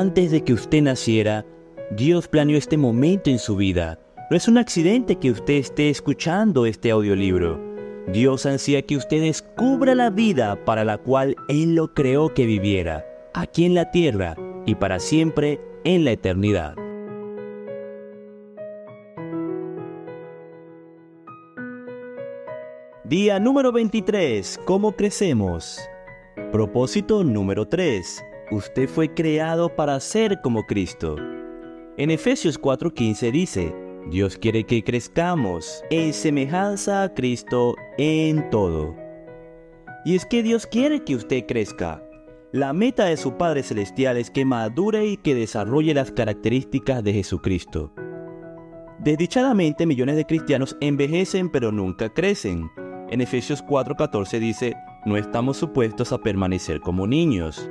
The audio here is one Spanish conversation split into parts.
antes de que usted naciera, Dios planeó este momento en su vida. No es un accidente que usted esté escuchando este audiolibro. Dios ansía que usted descubra la vida para la cual Él lo creó que viviera, aquí en la tierra y para siempre en la eternidad. Día número 23. ¿Cómo crecemos? Propósito número 3. Usted fue creado para ser como Cristo. En Efesios 4:15 dice: Dios quiere que crezcamos en semejanza a Cristo en todo. Y es que Dios quiere que usted crezca. La meta de su Padre Celestial es que madure y que desarrolle las características de Jesucristo. Desdichadamente, millones de cristianos envejecen pero nunca crecen. En Efesios 4:14 dice: no estamos supuestos a permanecer como niños.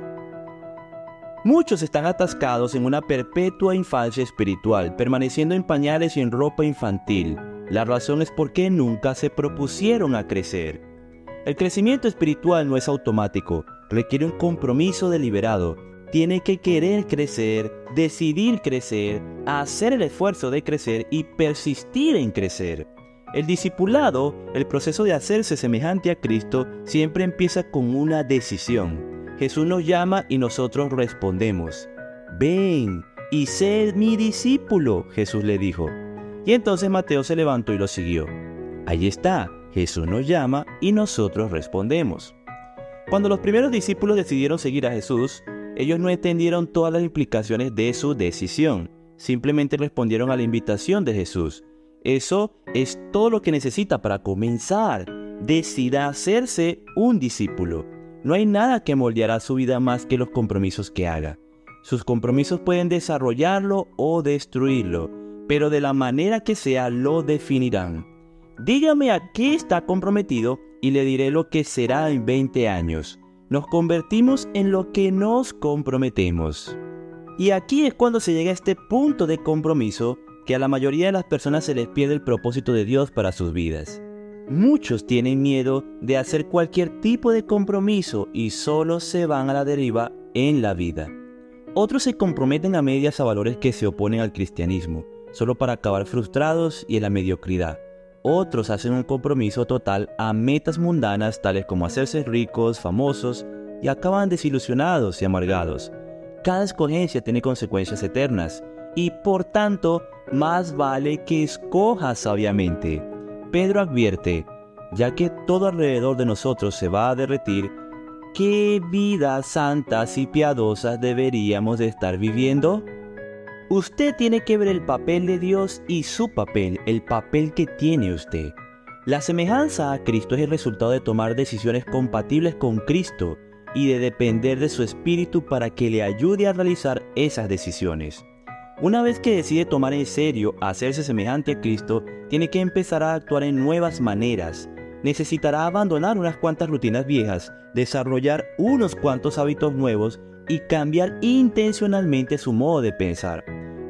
Muchos están atascados en una perpetua infancia espiritual, permaneciendo en pañales y en ropa infantil. La razón es porque nunca se propusieron a crecer. El crecimiento espiritual no es automático, requiere un compromiso deliberado. Tiene que querer crecer, decidir crecer, hacer el esfuerzo de crecer y persistir en crecer. El discipulado, el proceso de hacerse semejante a Cristo, siempre empieza con una decisión. Jesús nos llama y nosotros respondemos. Ven y sé mi discípulo, Jesús le dijo. Y entonces Mateo se levantó y lo siguió. Ahí está, Jesús nos llama y nosotros respondemos. Cuando los primeros discípulos decidieron seguir a Jesús, ellos no entendieron todas las implicaciones de su decisión. Simplemente respondieron a la invitación de Jesús. Eso es todo lo que necesita para comenzar. Decida hacerse un discípulo. No hay nada que moldeará su vida más que los compromisos que haga. Sus compromisos pueden desarrollarlo o destruirlo, pero de la manera que sea lo definirán. Dígame a qué está comprometido y le diré lo que será en 20 años. Nos convertimos en lo que nos comprometemos. Y aquí es cuando se llega a este punto de compromiso que a la mayoría de las personas se les pierde el propósito de Dios para sus vidas. Muchos tienen miedo de hacer cualquier tipo de compromiso y solo se van a la deriva en la vida. Otros se comprometen a medias a valores que se oponen al cristianismo, solo para acabar frustrados y en la mediocridad. Otros hacen un compromiso total a metas mundanas tales como hacerse ricos, famosos, y acaban desilusionados y amargados. Cada escogencia tiene consecuencias eternas y por tanto más vale que escojas sabiamente. Pedro advierte: ya que todo alrededor de nosotros se va a derretir, ¿qué vidas santas y piadosas deberíamos de estar viviendo? Usted tiene que ver el papel de Dios y su papel, el papel que tiene usted. La semejanza a Cristo es el resultado de tomar decisiones compatibles con Cristo y de depender de su Espíritu para que le ayude a realizar esas decisiones. Una vez que decide tomar en serio hacerse semejante a Cristo, tiene que empezar a actuar en nuevas maneras. Necesitará abandonar unas cuantas rutinas viejas, desarrollar unos cuantos hábitos nuevos y cambiar intencionalmente su modo de pensar.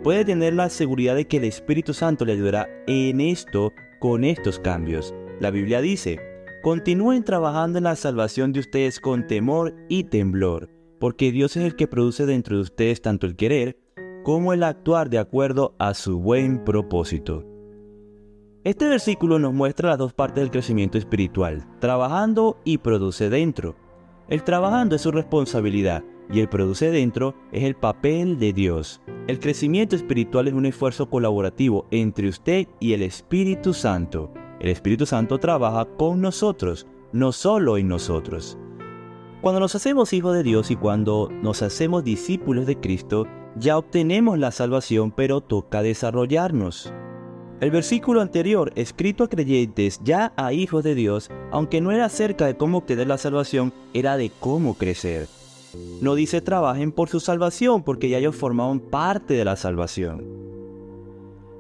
Puede tener la seguridad de que el Espíritu Santo le ayudará en esto con estos cambios. La Biblia dice: continúen trabajando en la salvación de ustedes con temor y temblor, porque Dios es el que produce dentro de ustedes tanto el querer como el actuar de acuerdo a su buen propósito. Este versículo nos muestra las dos partes del crecimiento espiritual: trabajando y produce dentro. El trabajando es su responsabilidad y el produce dentro es el papel de Dios. El crecimiento espiritual es un esfuerzo colaborativo entre usted y el Espíritu Santo. El Espíritu Santo trabaja con nosotros, no solo en nosotros. Cuando nos hacemos hijos de Dios y cuando nos hacemos discípulos de Cristo, ya obtenemos la salvación, pero toca desarrollarnos. El versículo anterior, escrito a creyentes, ya a hijos de Dios, aunque no era acerca de cómo obtener la salvación, era de cómo crecer. No dice trabajen por su salvación, porque ya ellos formaban parte de la salvación.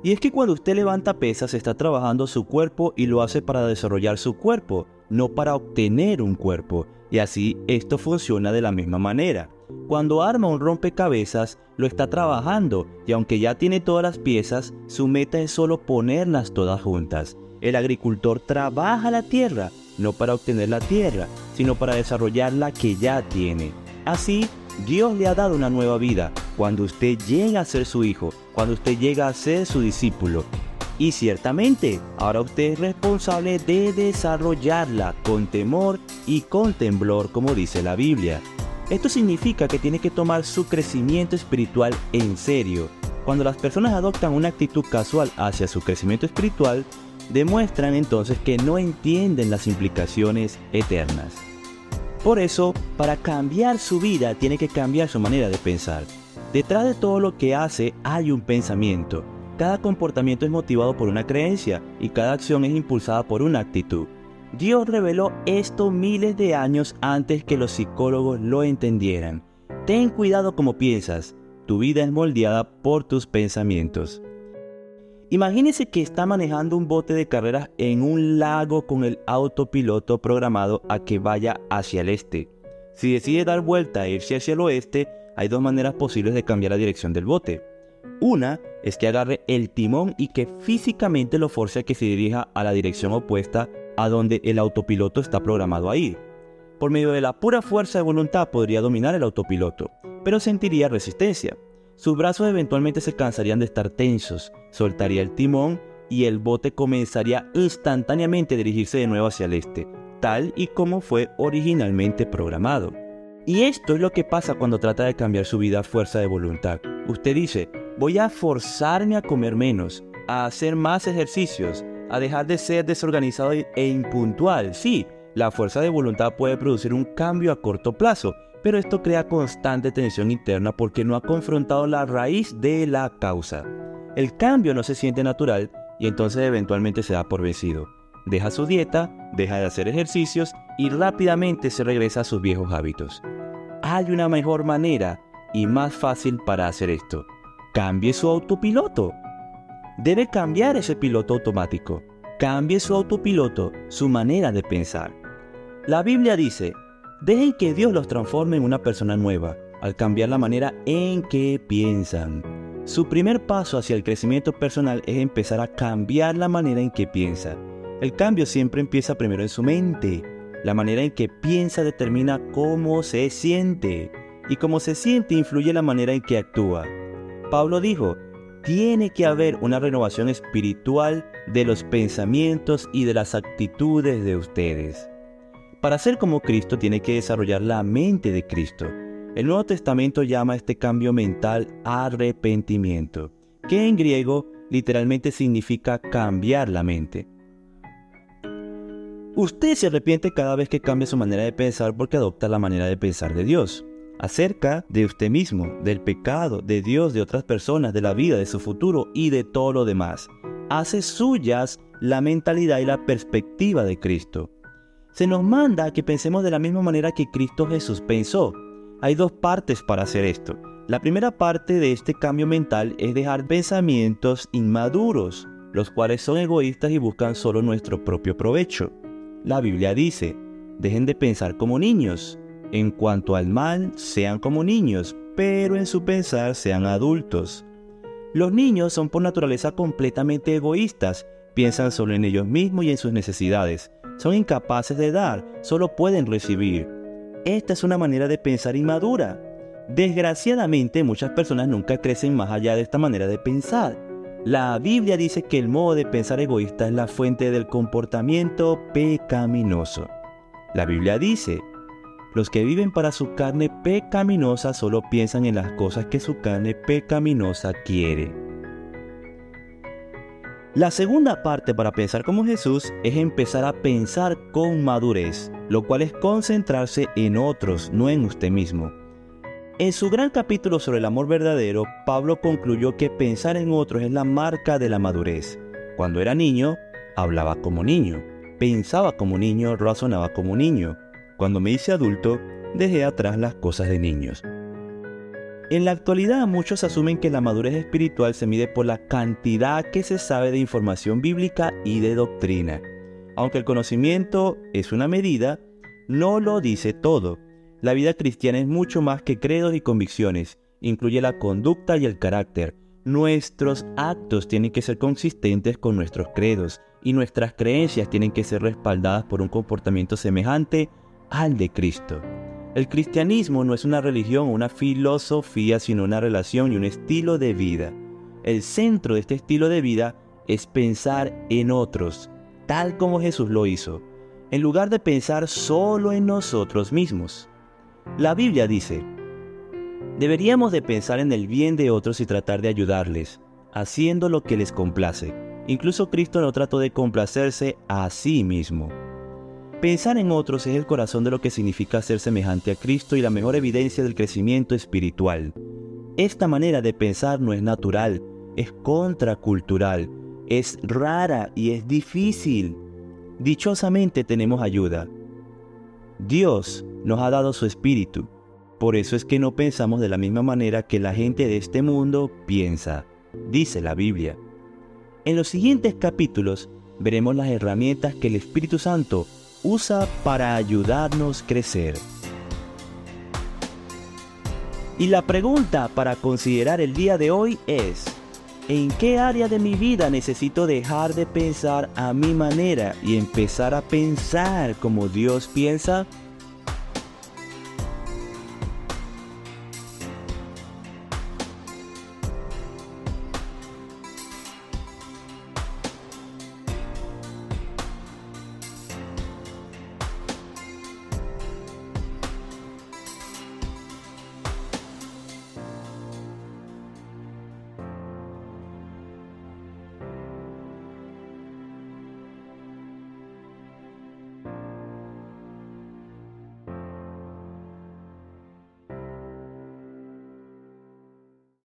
Y es que cuando usted levanta pesas, está trabajando su cuerpo y lo hace para desarrollar su cuerpo, no para obtener un cuerpo. Y así esto funciona de la misma manera. Cuando arma un rompecabezas, lo está trabajando y aunque ya tiene todas las piezas, su meta es solo ponerlas todas juntas. El agricultor trabaja la tierra, no para obtener la tierra, sino para desarrollar la que ya tiene. Así, Dios le ha dado una nueva vida cuando usted llega a ser su hijo, cuando usted llega a ser su discípulo. Y ciertamente, ahora usted es responsable de desarrollarla con temor y con temblor, como dice la Biblia. Esto significa que tiene que tomar su crecimiento espiritual en serio. Cuando las personas adoptan una actitud casual hacia su crecimiento espiritual, demuestran entonces que no entienden las implicaciones eternas. Por eso, para cambiar su vida, tiene que cambiar su manera de pensar. Detrás de todo lo que hace hay un pensamiento. Cada comportamiento es motivado por una creencia y cada acción es impulsada por una actitud. Dios reveló esto miles de años antes que los psicólogos lo entendieran. Ten cuidado como piensas. Tu vida es moldeada por tus pensamientos. Imagínese que está manejando un bote de carreras en un lago con el autopiloto programado a que vaya hacia el este. Si decide dar vuelta e irse hacia el oeste, hay dos maneras posibles de cambiar la dirección del bote. Una es que agarre el timón y que físicamente lo force a que se dirija a la dirección opuesta a donde el autopiloto está programado a ir. Por medio de la pura fuerza de voluntad podría dominar el autopiloto, pero sentiría resistencia. Sus brazos eventualmente se cansarían de estar tensos, soltaría el timón y el bote comenzaría instantáneamente a dirigirse de nuevo hacia el este, tal y como fue originalmente programado. Y esto es lo que pasa cuando trata de cambiar su vida a fuerza de voluntad. Usted dice, voy a forzarme a comer menos, a hacer más ejercicios, a dejar de ser desorganizado e impuntual. Sí, la fuerza de voluntad puede producir un cambio a corto plazo, pero esto crea constante tensión interna porque no ha confrontado la raíz de la causa. El cambio no se siente natural y entonces eventualmente se da por vencido. Deja su dieta, deja de hacer ejercicios y rápidamente se regresa a sus viejos hábitos. Hay una mejor manera y más fácil para hacer esto. Cambie su autopiloto. Debe cambiar ese piloto automático. Cambie su autopiloto, su manera de pensar. La Biblia dice, dejen que Dios los transforme en una persona nueva, al cambiar la manera en que piensan. Su primer paso hacia el crecimiento personal es empezar a cambiar la manera en que piensa. El cambio siempre empieza primero en su mente. La manera en que piensa determina cómo se siente. Y cómo se siente influye la manera en que actúa. Pablo dijo, tiene que haber una renovación espiritual de los pensamientos y de las actitudes de ustedes. Para ser como Cristo tiene que desarrollar la mente de Cristo. El Nuevo Testamento llama a este cambio mental arrepentimiento, que en griego literalmente significa cambiar la mente. Usted se arrepiente cada vez que cambia su manera de pensar porque adopta la manera de pensar de Dios. Acerca de usted mismo, del pecado, de Dios, de otras personas, de la vida, de su futuro y de todo lo demás. Hace suyas la mentalidad y la perspectiva de Cristo. Se nos manda a que pensemos de la misma manera que Cristo Jesús pensó. Hay dos partes para hacer esto. La primera parte de este cambio mental es dejar pensamientos inmaduros, los cuales son egoístas y buscan solo nuestro propio provecho. La Biblia dice, dejen de pensar como niños. En cuanto al mal, sean como niños, pero en su pensar sean adultos. Los niños son por naturaleza completamente egoístas, piensan solo en ellos mismos y en sus necesidades. Son incapaces de dar, solo pueden recibir. Esta es una manera de pensar inmadura. Desgraciadamente, muchas personas nunca crecen más allá de esta manera de pensar. La Biblia dice que el modo de pensar egoísta es la fuente del comportamiento pecaminoso. La Biblia dice, los que viven para su carne pecaminosa solo piensan en las cosas que su carne pecaminosa quiere. La segunda parte para pensar como Jesús es empezar a pensar con madurez, lo cual es concentrarse en otros, no en usted mismo. En su gran capítulo sobre el amor verdadero, Pablo concluyó que pensar en otros es la marca de la madurez. Cuando era niño, hablaba como niño, pensaba como niño, razonaba como niño. Cuando me hice adulto, dejé atrás las cosas de niños. En la actualidad, muchos asumen que la madurez espiritual se mide por la cantidad que se sabe de información bíblica y de doctrina. Aunque el conocimiento es una medida, no lo dice todo. La vida cristiana es mucho más que credos y convicciones. Incluye la conducta y el carácter. Nuestros actos tienen que ser consistentes con nuestros credos y nuestras creencias tienen que ser respaldadas por un comportamiento semejante al de Cristo. El cristianismo no es una religión o una filosofía, sino una relación y un estilo de vida. El centro de este estilo de vida es pensar en otros, tal como Jesús lo hizo, en lugar de pensar solo en nosotros mismos. La Biblia dice: deberíamos de pensar en el bien de otros y tratar de ayudarles, haciendo lo que les complace. Incluso Cristo no trató de complacerse a sí mismo. Pensar en otros es el corazón de lo que significa ser semejante a Cristo y la mejor evidencia del crecimiento espiritual. Esta manera de pensar no es natural, es contracultural, es rara y es difícil. Dichosamente tenemos ayuda. Dios nos ha dado su espíritu. Por eso es que no pensamos de la misma manera que la gente de este mundo piensa, dice la Biblia. En los siguientes capítulos veremos las herramientas que el Espíritu Santo usa para ayudarnos a crecer. Y la pregunta para considerar el día de hoy es: ¿en qué área de mi vida necesito dejar de pensar a mi manera y empezar a pensar como Dios piensa?